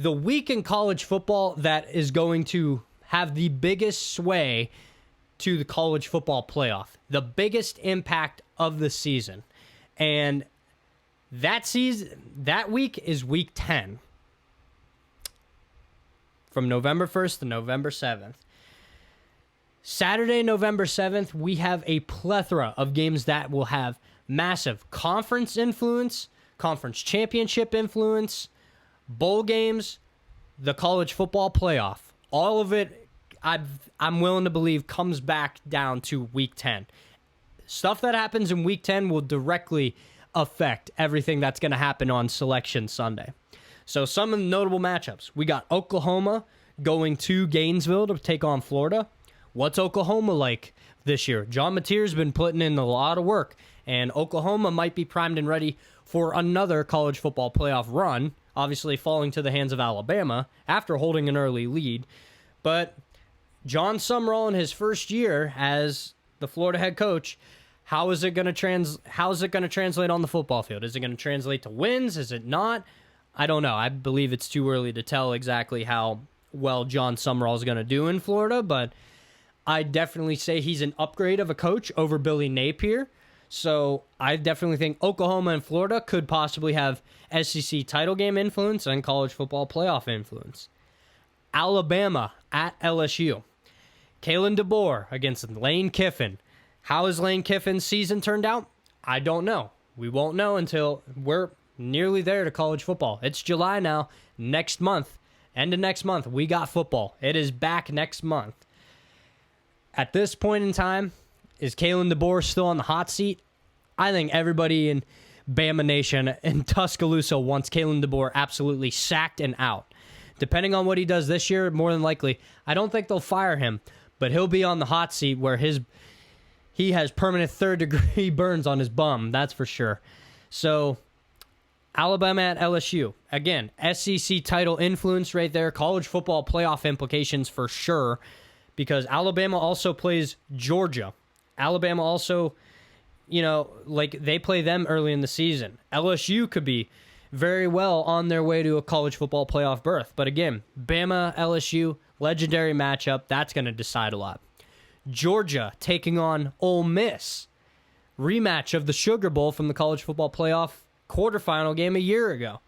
the week in college football that is going to have the biggest sway to the college football playoff, the biggest impact of the season. And that week is week 10. From November 1st to November 7th. Saturday, November 7th, we have a plethora of games that will have massive conference influence, conference championship influence, bowl games, the college football playoff. All of it, I'm willing to believe, comes back down to week 10. Stuff that happens in week 10 will directly affect everything that's going to happen on Selection Sunday. So some of the notable matchups. We got Oklahoma going to Gainesville to take on Florida. What's Oklahoma like this year? John Mateer's been putting in a lot of work, and Oklahoma might be primed and ready for another college football playoff run, obviously falling to the hands of Alabama after holding an early lead. But John Sumrall in his first year as the Florida head coach, how is it going to translate on the football field? Is it going to translate to wins? Is it not? I don't know. I believe it's too early to tell exactly how well John Sumrall is going to do in Florida, but I definitely say he's an upgrade of a coach over Billy Napier. So I definitely think Oklahoma and Florida could possibly have SEC title game influence and college football playoff influence. Alabama at LSU. Kalen DeBoer against Lane Kiffin. How has Lane Kiffin's season turned out? I don't know. We won't know until we're nearly there to college football. It's July now. Next month, end of next month, we got football. It is back next month. At this point in time, is Kalen DeBoer still on the hot seat? I think everybody in Bama Nation and Tuscaloosa wants Kalen DeBoer absolutely sacked and out. Depending on what he does this year, more than likely, I don't think they'll fire him, but he'll be on the hot seat where he has permanent third-degree burns on his bum, that's for sure. So Alabama at LSU. Again, SEC title influence right there. College football playoff implications for sure, because Alabama also plays Georgia. Alabama also, they play them early in the season. LSU could be very well on their way to a college football playoff berth. But again, Bama, LSU, legendary matchup. That's going to decide a lot. Georgia taking on Ole Miss. Rematch of the Sugar Bowl from the college football playoff quarterfinal game a year ago.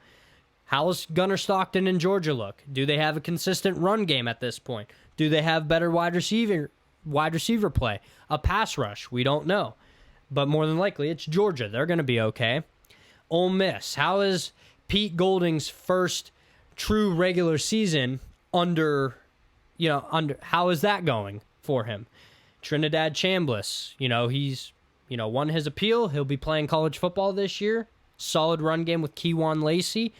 How's Gunnar Stockton in Georgia look? Do they have a consistent run game at this point? Do they have better wide receiver play? A pass rush? We don't know. But more than likely, it's Georgia. They're going to be okay. Ole Miss. How is Pete Golding's first true regular season under how is that going for him? Trinidad Chambliss, he's won his appeal. He'll be playing college football this year. Solid run game with Keywan Lacey.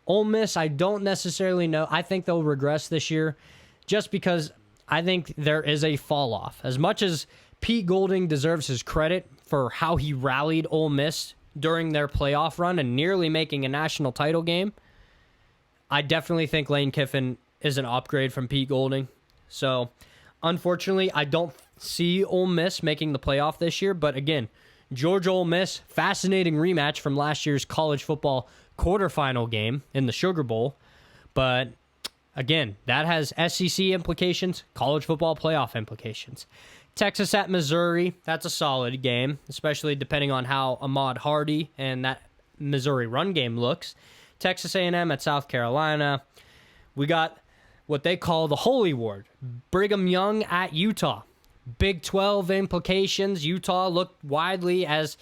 Ole Miss, I don't necessarily know. I think they'll regress this year just because I think there is a fall off. As much as Pete Golding deserves his credit for how he rallied Ole Miss during their playoff run and nearly making a national title game, I definitely think Lane Kiffin is an upgrade from Pete Golding. So, unfortunately, I don't see Ole Miss making the playoff this year. But again, Georgia Ole Miss, fascinating rematch from last year's college football quarterfinal game in the Sugar Bowl. But again, that has SEC implications, college football playoff implications. Texas at Missouri, that's a solid game, especially depending on how Ahmad Hardy and that Missouri run game looks. Texas A&M at South Carolina. We got what they call the Holy Ward, Brigham Young at Utah. Big 12 implications. Utah looked widely as,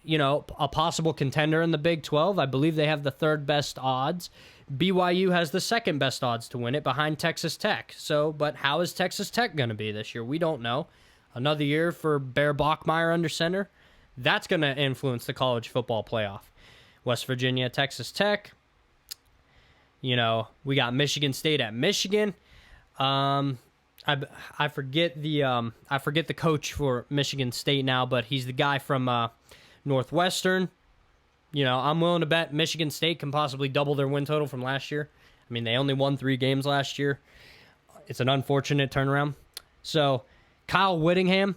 a possible contender in the Big 12. I believe they have the third best odds. BYU has the second best odds to win it behind Texas Tech. But how is Texas Tech going to be this year? We don't know. Another year for Bear Bachmeier under center. That's going to influence the college football playoff. West Virginia, Texas Tech. We got Michigan State at Michigan. I forget the coach for Michigan State now, but he's the guy from Northwestern. I'm willing to bet Michigan State can possibly double their win total from last year. I mean, they only won 3 games last year. It's an unfortunate turnaround. So, Kyle Whittingham,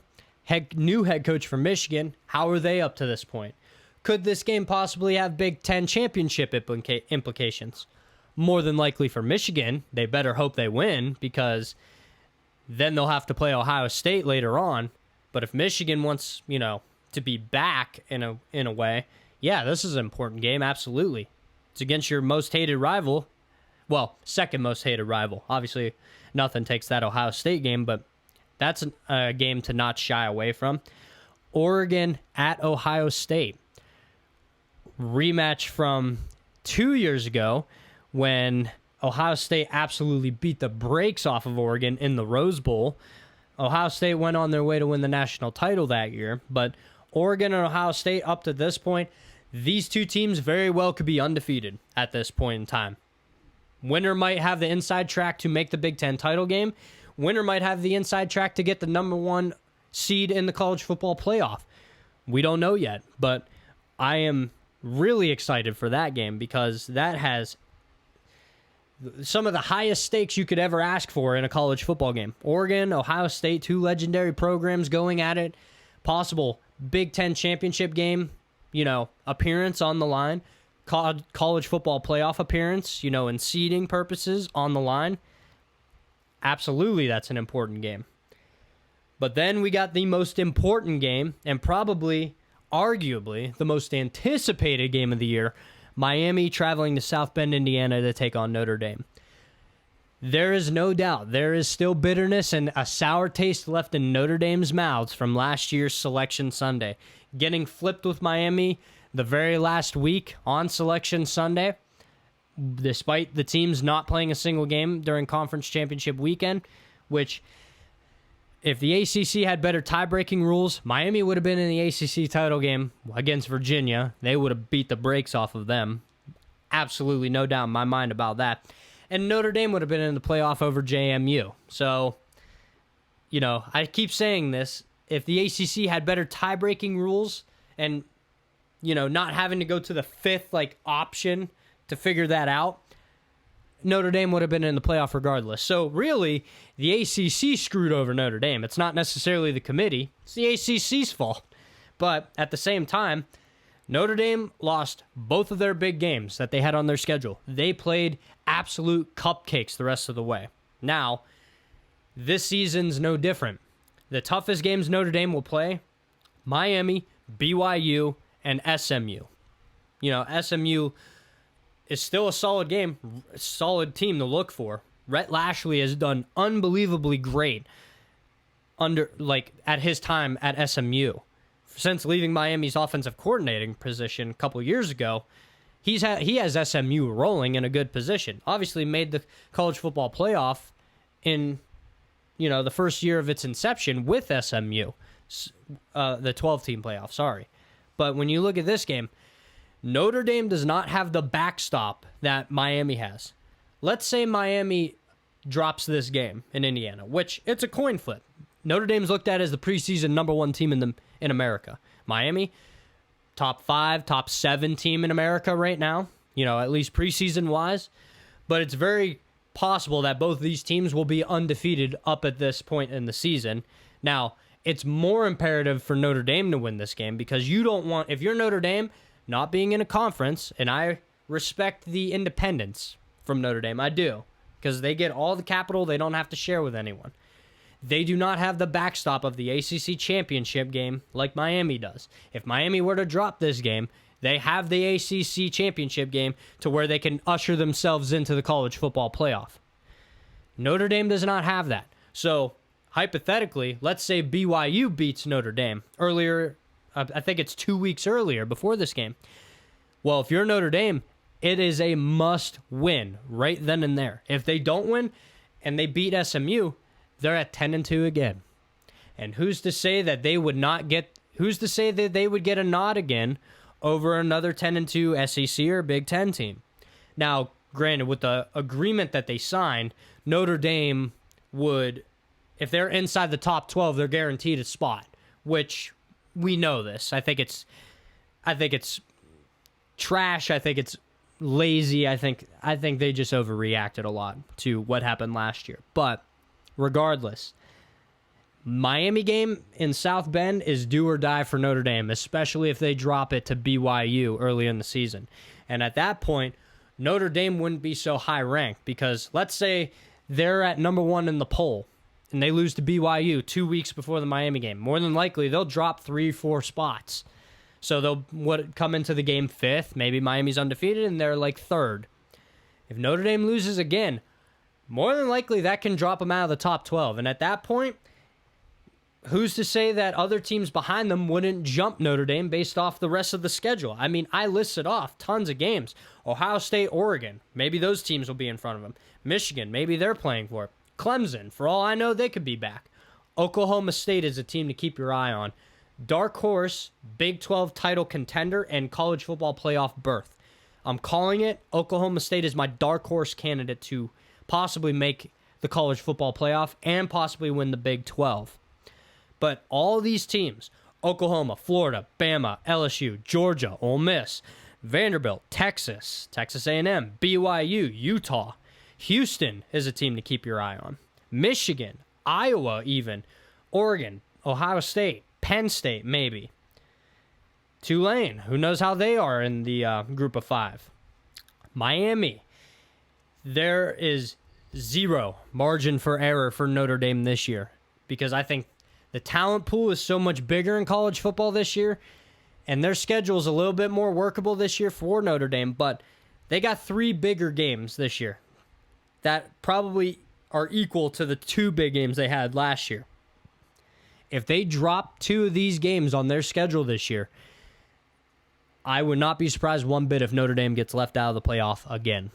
new head coach for Michigan. How are they up to this point? Could this game possibly have Big Ten championship implications? more than likely for Michigan, they better hope they win because then they'll have to play Ohio State later on. But if Michigan wants, to be back in a way, yeah, this is an important game, absolutely. It's against your most hated rival. Well, second most hated rival. Obviously, nothing takes that Ohio State game, but that's a game to not shy away from. Oregon at Ohio State. Rematch from 2 years ago when Ohio State absolutely beat the brakes off of Oregon in the Rose Bowl. Ohio State went on their way to win the national title that year, but Oregon and Ohio State up to this point, these two teams very well could be undefeated at this point in time. Winner might have the inside track to make the Big Ten title game. Winner might have the inside track to get the number one seed in the college football playoff. We don't know yet, but I am really excited for that game because that has some of the highest stakes you could ever ask for in a college football game. Oregon, Ohio State, two legendary programs going at it. Possible Big Ten championship game, appearance on the line. College football playoff appearance, in seeding purposes on the line. Absolutely, that's an important game. But then we got the most important game, and probably, arguably, the most anticipated game of the year, Miami traveling to South Bend, Indiana to take on Notre Dame. There is no doubt, there is still bitterness and a sour taste left in Notre Dame's mouths from last year's Selection Sunday. Getting flipped with Miami the very last week on Selection Sunday, despite the teams not playing a single game during Conference Championship weekend, which, if the ACC had better tie-breaking rules, Miami would have been in the ACC title game against Virginia. They would have beat the brakes off of them. Absolutely no doubt in my mind about that. And Notre Dame would have been in the playoff over JMU. So, I keep saying this. If the ACC had better tie-breaking rules and, not having to go to the fifth, option to figure that out, Notre Dame would have been in the playoff regardless. So, really, the ACC screwed over Notre Dame. It's not necessarily the committee. It's the ACC's fault. But at the same time, Notre Dame lost both of their big games that they had on their schedule. They played absolute cupcakes the rest of the way. Now, this season's no different. The toughest games Notre Dame will play, Miami, BYU, and SMU. SMU is still a solid game, a solid team to look for. Rhett Lashley has done unbelievably great at his time at SMU. Since leaving Miami's offensive coordinating position a couple years ago, he has SMU rolling in a good position. Obviously made the college football playoff in the first year of its inception with SMU, the 12-team playoff, sorry. But when you look at this game, Notre Dame does not have the backstop that Miami has. Let's say Miami drops this game in Indiana, which it's a coin flip. Notre Dame's looked at as the preseason number one team in America. Miami, top 5, top 7 team in America right now, at least preseason-wise. But it's very possible that both of these teams will be undefeated up at this point in the season. Now, it's more imperative for Notre Dame to win this game because you don't want, if you're Notre Dame, not being in a conference, and I respect the independence from Notre Dame, I do, because they get all the capital, they don't have to share with anyone. They do not have the backstop of the ACC championship game like Miami does. If Miami were to drop this game, they have the ACC championship game to where they can usher themselves into the college football playoff. Notre Dame does not have that. So, hypothetically, let's say BYU beats Notre Dame earlier. I think it's 2 weeks earlier before this game. Well, if you're Notre Dame, it is a must win right then and there. If they don't win and they beat SMU, they're at 10-2 again. And who's to say that they would get a nod again over another 10-2 SEC or Big Ten team? Now, granted, with the agreement that they signed, Notre Dame would, if they're inside the top 12, they're guaranteed a spot, which we know this. I think it's trash. I think it's lazy. I think they just overreacted a lot to what happened last year. But regardless, Miami game in South Bend is do or die for Notre Dame, especially if they drop it to BYU early in the season. And at that point, Notre Dame wouldn't be so high ranked because let's say they're at number 1 in the poll and they lose to BYU 2 weeks before the Miami game. More than likely, they'll drop 3-4 spots. So they'll come into the game 5th. Maybe Miami's undefeated and they're like 3rd. If Notre Dame loses again, more than likely that can drop them out of the top 12. And at that point, who's to say that other teams behind them wouldn't jump Notre Dame based off the rest of the schedule? I mean, I listed off tons of games. Ohio State, Oregon, maybe those teams will be in front of them. Michigan, maybe they're playing for it. Clemson, for all I know, they could be back. Oklahoma State is a team to keep your eye on. Dark horse, Big 12 title contender, and college football playoff berth. I'm calling it. Oklahoma State is my dark horse candidate to possibly make the college football playoff and possibly win the Big 12. But all these teams, Oklahoma, Florida, Bama, LSU, Georgia, Ole Miss, Vanderbilt, Texas A&M, BYU, Utah, Houston is a team to keep your eye on. Michigan, Iowa even, Oregon, Ohio State, Penn State maybe. Tulane, who knows how they are in the group of 5. Miami, there is zero margin for error for Notre Dame this year because I think the talent pool is so much bigger in college football this year, and their schedule is a little bit more workable this year for Notre Dame, but they got 3 bigger games this year that probably are equal to the 2 big games they had last year. If they drop 2 of these games on their schedule this year, I would not be surprised one bit if Notre Dame gets left out of the playoff again.